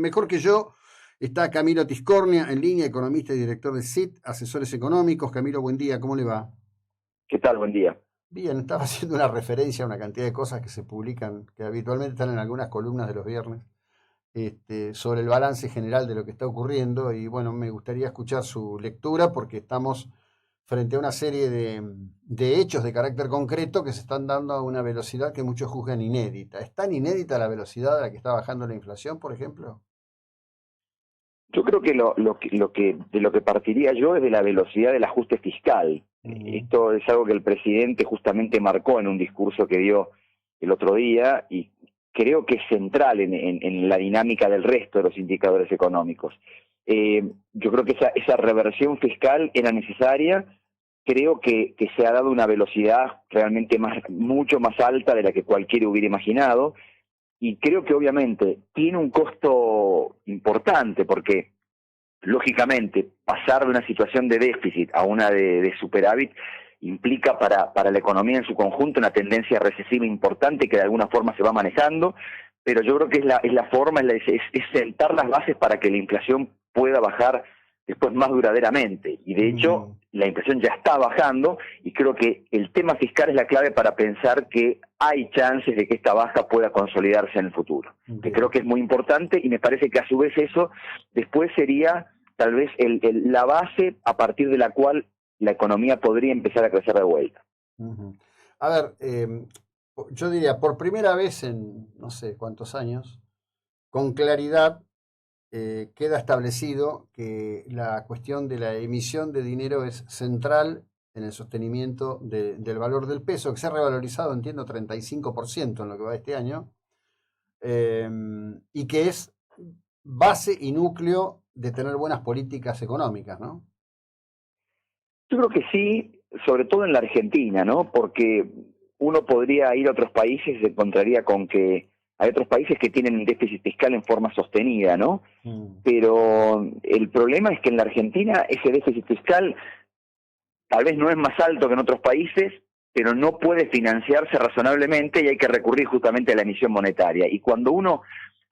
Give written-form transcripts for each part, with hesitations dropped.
mejor que yo está Camilo Tiscornia en línea, economista y director de CIT, Asesores Económicos. Camilo, buen día, ¿cómo le va? ¿Qué tal? Buen día. Bien, estaba haciendo una referencia a una cantidad de cosas que se publican, que habitualmente están en algunas columnas de los viernes, sobre el balance general de lo que está ocurriendo y bueno, me gustaría escuchar su lectura porque estamos frente a una serie de hechos de carácter concreto que se están dando a una velocidad que muchos juzgan inédita. ¿Es tan inédita la velocidad a la que está bajando la inflación, por ejemplo? Yo creo que de lo que partiría yo es de la velocidad del ajuste fiscal. Mm, Esto es algo que el presidente justamente marcó en un discurso que dio el otro día y creo que es central en la dinámica del resto de los indicadores económicos. Yo creo que esa reversión fiscal era necesaria. Creo que se ha dado una velocidad realmente mucho más alta de la que cualquiera hubiera imaginado. Y creo que obviamente tiene un costo importante porque, lógicamente, pasar de una situación de déficit a una de superávit implica para la economía en su conjunto una tendencia recesiva importante que de alguna forma se va manejando, pero yo creo que es la forma, es sentar las bases para que la inflación pueda bajar después más duraderamente. Y de hecho, mm, la inflación ya está bajando y creo que el tema fiscal es la clave para pensar que hay chances de que esta baja pueda consolidarse en el futuro. Que creo bien. que es muy importante y me parece que a su vez eso después sería tal vez la base a partir de la cual la economía podría empezar a crecer de vuelta. Ujú. A ver, yo diría, por primera vez en no sé cuántos años, con claridad queda establecido que la cuestión de la emisión de dinero es central en el sostenimiento del valor del peso, que se ha revalorizado, entiendo, 35% en lo que va de este año, eh, y que es base y núcleo de tener buenas políticas económicas, ¿no? Yo creo que sí, sobre todo en la Argentina, ¿no? Porque uno podría ir a otros países y se encontraría con que hay otros países que tienen un déficit fiscal en forma sostenida, ¿no? Mm, Pero el problema es que en la Argentina ese déficit fiscal tal vez no es más alto que en otros países, pero no puede financiarse razonablemente y hay que recurrir justamente a la emisión monetaria. Y cuando uno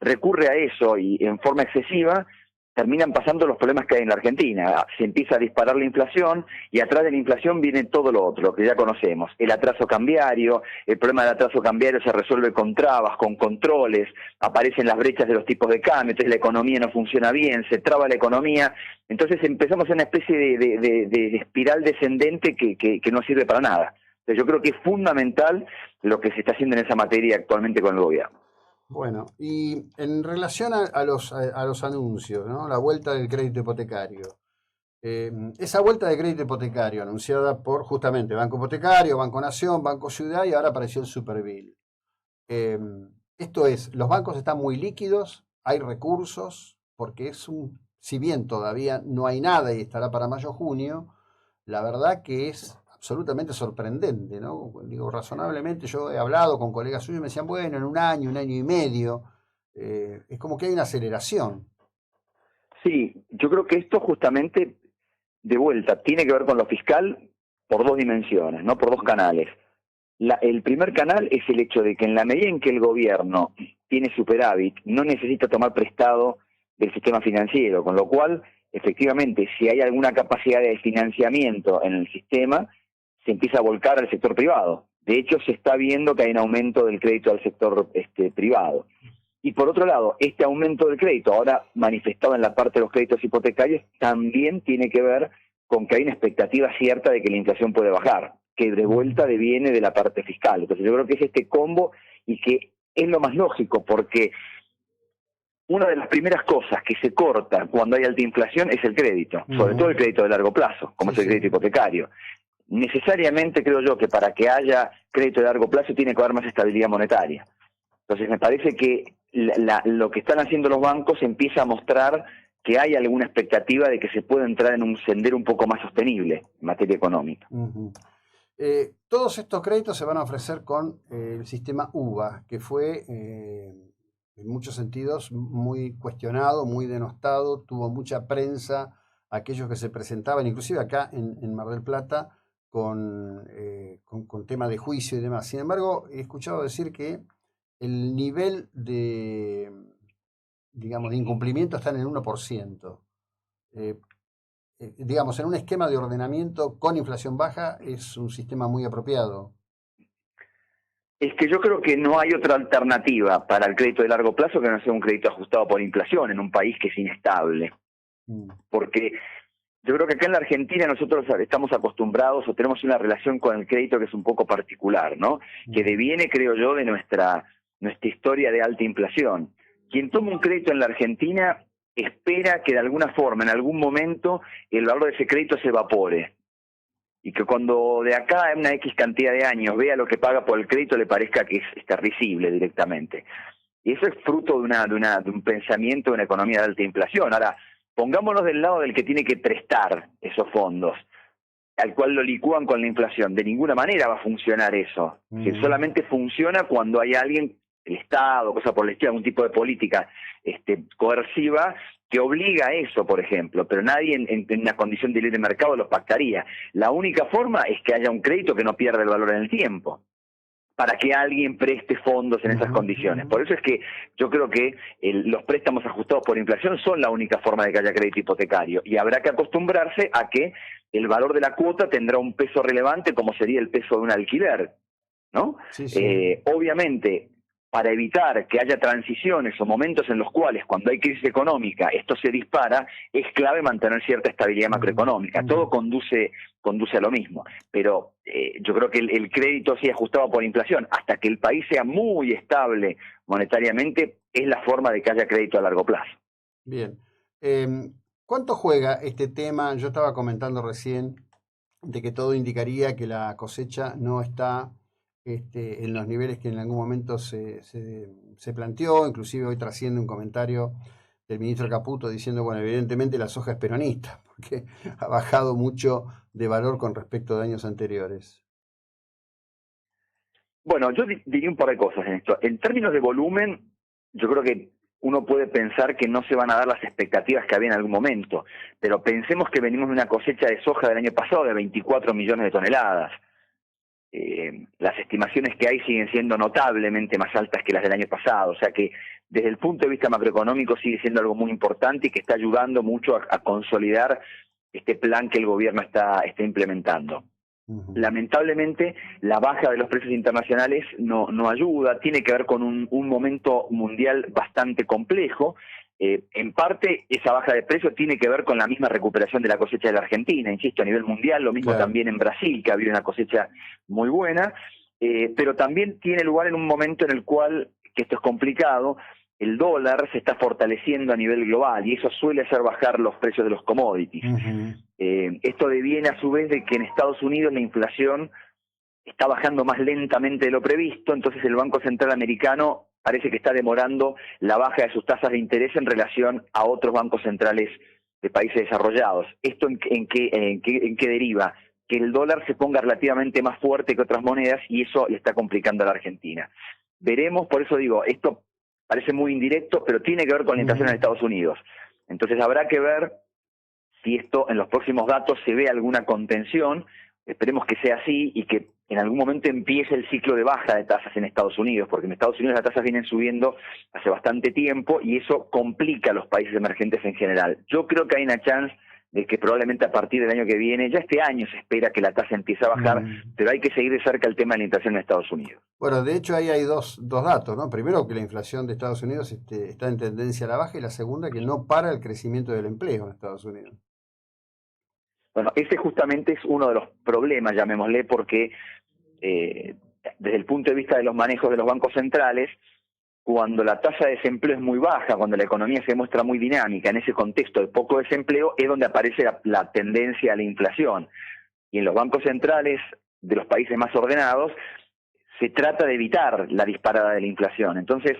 recurre a eso y en forma excesiva, terminan pasando los problemas que hay en la Argentina. Se empieza a disparar la inflación y atrás de la inflación viene todo lo otro, lo que ya conocemos. El atraso cambiario, el problema del atraso cambiario se resuelve con trabas, con controles, aparecen las brechas de los tipos de cambio, entonces la economía no funciona bien, se traba la economía. Entonces empezamos en una especie de espiral descendente que no sirve para nada. Entonces yo creo que es fundamental lo que se está haciendo en esa materia actualmente con el gobierno. bueno, y en relación a los anuncios, ¿no? La vuelta del crédito hipotecario. Esa vuelta de crédito hipotecario anunciada por justamente Banco Hipotecario, Banco Nación, Banco Ciudad y ahora apareció el Superville. Eh, Esto es, los bancos están muy líquidos, hay recursos, porque si bien todavía no hay nada y estará para mayo-junio, la verdad que es absolutamente sorprendente, ¿no? Digo, razonablemente, yo he hablado con colegas suyos y me decían, bueno, en un año y medio, es como que hay una aceleración. Sí, yo creo que esto justamente, de vuelta, tiene que ver con lo fiscal por dos dimensiones, no por dos canales. El primer canal es el hecho de que en la medida en que el gobierno tiene superávit, no necesita tomar prestado del sistema financiero, con lo cual, efectivamente, si hay alguna capacidad de financiamiento en el sistema, se empieza a volcar al sector privado. De hecho, se está viendo que hay un aumento del crédito al sector privado. Y por otro lado, este aumento del crédito, ahora manifestado en la parte de los créditos hipotecarios, también tiene que ver con que hay una expectativa cierta de que la inflación puede bajar, que de Mm, vuelta deviene de la parte fiscal. Entonces yo creo que es este combo y que es lo más lógico, porque una de las primeras cosas que se corta cuando hay alta inflación es el crédito, sobre todo el ujú. crédito de largo plazo, como Sí, es el sí. crédito hipotecario. Necesariamente creo yo que para que haya crédito de largo plazo tiene que haber más estabilidad monetaria. Entonces me parece que lo que están haciendo los bancos empieza a mostrar que hay alguna expectativa de que se pueda entrar en un sendero un poco más sostenible en materia económica. Ujú. Todos estos créditos se van a ofrecer con el sistema UVA, que fue en muchos sentidos muy cuestionado, muy denostado, tuvo mucha prensa aquellos que se presentaban, inclusive acá en Mar del Plata, con tema de juicio y demás. Sin embargo, he escuchado decir que el nivel digamos, de incumplimiento está en el 1%. Digamos, en un esquema de ordenamiento con inflación baja es un sistema muy apropiado. Es que yo creo que no hay otra alternativa para el crédito de largo plazo que no sea un crédito ajustado por inflación en un país que es inestable. Porque yo creo que acá en la Argentina nosotros estamos acostumbrados o tenemos una relación con el crédito que es un poco particular, ¿no? Que deviene, creo yo, de nuestra historia de alta inflación. Quien toma un crédito en la Argentina espera que de alguna forma, en algún momento, el valor de ese crédito se evapore. Y que cuando de acá a una X cantidad de años vea lo que paga por el crédito le parezca que es risible directamente. Y eso es fruto de un pensamiento de una economía de alta inflación. Ahora, pongámonos del lado del que tiene que prestar esos fondos, al cual lo licúan con la inflación. De ninguna manera va a funcionar eso. Que solamente funciona cuando hay alguien, el Estado, cosa por el estilo, algún tipo de política coerciva que obliga a eso, por ejemplo, pero nadie en una condición de libre mercado los pactaría. La única forma es que haya un crédito que no pierda el valor en el tiempo, para que alguien preste fondos en esas condiciones. Por eso es que yo creo que los préstamos ajustados por inflación son la única forma de que haya crédito hipotecario, y habrá que acostumbrarse a que el valor de la cuota tendrá un peso relevante como sería el peso de un alquiler, ¿no? Sí, sí. Obviamente, para evitar que haya transiciones o momentos en los cuales, cuando hay crisis económica, esto se dispara, es clave mantener cierta estabilidad macroeconómica. Todo conduce a lo mismo. Pero yo creo que el crédito sí ajustado por inflación, hasta que el país sea muy estable monetariamente, es la forma de que haya crédito a largo plazo. Bien. ¿Cuánto juega este tema? Yo estaba comentando recién de que todo indicaría que la cosecha no está en los niveles que en algún momento se planteó. Inclusive hoy trasciende un comentario del ministro Caputo diciendo, bueno, evidentemente la soja es peronista, porque ha bajado mucho de valor con respecto de años anteriores. Bueno, yo diría un par de cosas en esto. En términos de volumen, yo creo que uno puede pensar que no se van a dar las expectativas que había en algún momento, pero pensemos que venimos de una cosecha de soja del año pasado de 24 millones de toneladas. Las estimaciones que hay siguen siendo notablemente más altas que las del año pasado, o sea que desde el punto de vista macroeconómico sigue siendo algo muy importante y que está ayudando mucho a consolidar este plan que el gobierno está implementando. Lamentablemente, la baja de los precios internacionales no ayuda, tiene que ver con un momento mundial bastante complejo. En parte, esa baja de precios tiene que ver con la misma recuperación de la cosecha de la Argentina, insisto, a nivel mundial, lo mismo también en Brasil, que ha habido una cosecha muy buena, pero también tiene lugar en un momento en el cual, que esto es complicado, el dólar se está fortaleciendo a nivel global y eso suele hacer bajar los precios de los commodities. Esto deviene a su vez de que en Estados Unidos la inflación está bajando más lentamente de lo previsto, entonces el Banco Central americano parece que está demorando la baja de sus tasas de interés en relación a otros bancos centrales de países desarrollados. ¿Esto en qué deriva? Que el dólar se ponga relativamente más fuerte que otras monedas y eso le está complicando a la Argentina. Veremos, por eso digo, esto parece muy indirecto, pero tiene que ver con la inflación en Estados Unidos. Entonces habrá que ver si esto en los próximos datos se ve alguna contención. Esperemos que sea así y que en algún momento empiece el ciclo de baja de tasas en Estados Unidos, porque en Estados Unidos las tasas vienen subiendo hace bastante tiempo y eso complica a los países emergentes en general. Yo creo que hay una chance de que probablemente a partir del año que viene, ya este año se espera que la tasa empiece a bajar, pero hay que seguir de cerca el tema de la inflación en Estados Unidos. Bueno, de hecho ahí hay dos datos, ¿no? Primero, que la inflación de Estados Unidos está en tendencia a la baja, y la segunda, que no para el crecimiento del empleo en Estados Unidos. Bueno, ese justamente es uno de los problemas, llamémosle, porque desde el punto de vista de los manejos de los bancos centrales, cuando la tasa de desempleo es muy baja, cuando la economía se muestra muy dinámica, en ese contexto de poco desempleo, es donde aparece la tendencia a la inflación. Y en los bancos centrales de los países más ordenados, se trata de evitar la disparada de la inflación. Entonces,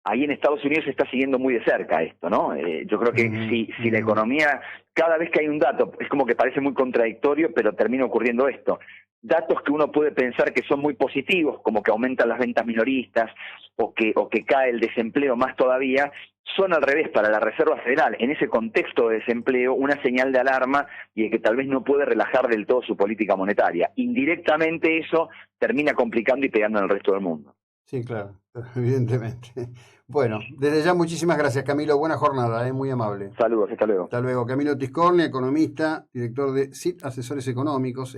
ahí en Estados Unidos se está siguiendo muy de cerca esto, ¿no? Yo creo que si la economía, cada vez que hay un dato, es como que parece muy contradictorio, pero termina ocurriendo esto. Datos que uno puede pensar que son muy positivos, como que aumentan las ventas minoristas o que cae el desempleo más todavía, son al revés para la Reserva Federal, en ese contexto de desempleo, una señal de alarma y de que tal vez no puede relajar del todo su política monetaria. Indirectamente eso termina complicando y pegando en el resto del mundo. Sí, claro, evidentemente. Bueno, desde ya muchísimas gracias, Camilo. Buena jornada, muy amable. Saludos, hasta luego. Hasta luego. Camilo Tiscornia, economista, director de CIT Asesores Económicos.